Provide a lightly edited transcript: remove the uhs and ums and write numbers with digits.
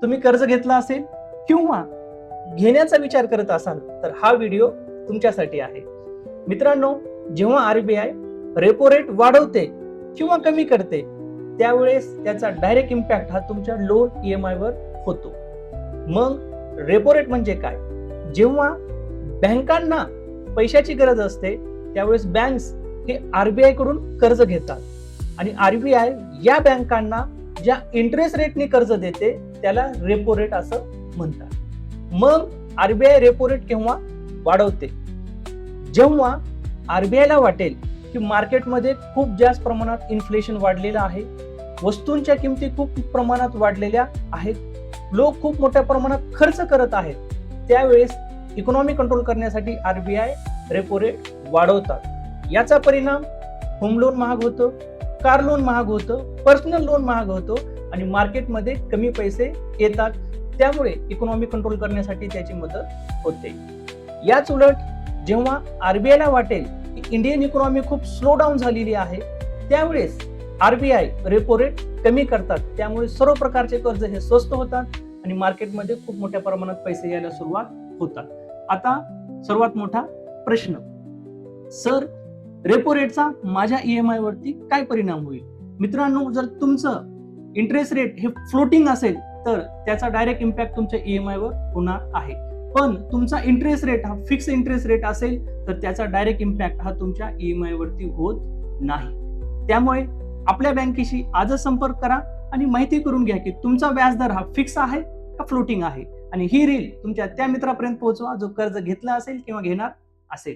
तुम्ही कर्ज घेतला असेल किंवा घेण्याचा विचार करत असाल तर हा व्हिडिओ तुमच्यासाठी आहे. मित्रांनो, जेव्हा आरबीआय रेपो रेट वाढवते किंवा कमी करते त्यावेळेस त्याचा डायरेक्ट इम्पॅक्ट हा तुमच्या लोन ईएमआय वर होतो. मग रेपो रेट म्हणजे काय? जेव्हा बँकांना पैशाची गरज असते त्यावेळेस बँक्स हे आरबीआय कडून कर्ज घेतात आणि आरबीआय या बँकांना ज्या इंटरेस्ट रेटने कर्ज देते त्याला रेपो रेट असं म्हणतात. मग आरबीआय रेपो रेट केव्हा वाढवते? जेव्हा आरबीआयला वाटेल की मार्केटमध्ये खूप जास्त प्रमाणात इन्फ्लेशन वाढलेलं आहे, वस्तूंच्या किमती खूप प्रमाणात वाढलेल्या आहेत, लोक खूप मोठ्या प्रमाणात खर्च करत आहेत, त्यावेळेस इकॉनॉमी कंट्रोल करण्यासाठी आरबीआय रेपो रेट वाढवतात. याचा परिणाम होम लोन महाग होतं, कार लोन महाग होतं, पर्सनल लोन महाग होतं आणि मार्केटमध्ये कमी पैसे येतात. त्यामुळे इकॉनॉमी कंट्रोल करण्यासाठी त्याची मदत होते. याच उलट जेव्हा आरबीआयला वाटेल की इंडियन इकॉनॉमी खूप स्लो डाऊन झालेली आहे त्यावेळेस आरबीआय रेपो रेट कमी करतात. त्यामुळे सर्व प्रकारचे कर्ज हे स्वस्त होतात आणि मार्केटमध्ये खूप मोठ्या प्रमाणात पैसे यायला सुरुवात होतात. आता सर्वात मोठा प्रश्न, सर रेपो रेटचा माझ्या ईएमआय वरती काय परिणाम होईल? मित्रांनो, जर तुमचं इंटरेस्ट रेट हे फ्लोटिंग असेल तर त्याचा डायरेक्ट इम्पॅक्ट तुमच्या ईएमआय वर होणार आहे. पण तुमचा इंटरेस्ट रेट हा फिक्स इंटरेस्ट रेट असेल तर त्याचा डायरेक्ट इम्पॅक्ट हा तुमच्या ईएमआय वरती होत नाही. त्यामुळे आपल्या बँकेशी आजच संपर्क करा आणि माहिती करून घ्या की तुमचा व्याजदर हा फिक्स आहे का फ्लोटिंग आहे आणि ही रील तुमच्या त्या मित्रापर्यंत पोहोचवा जो कर्ज घेतला असेल किंवा घेणार असेल.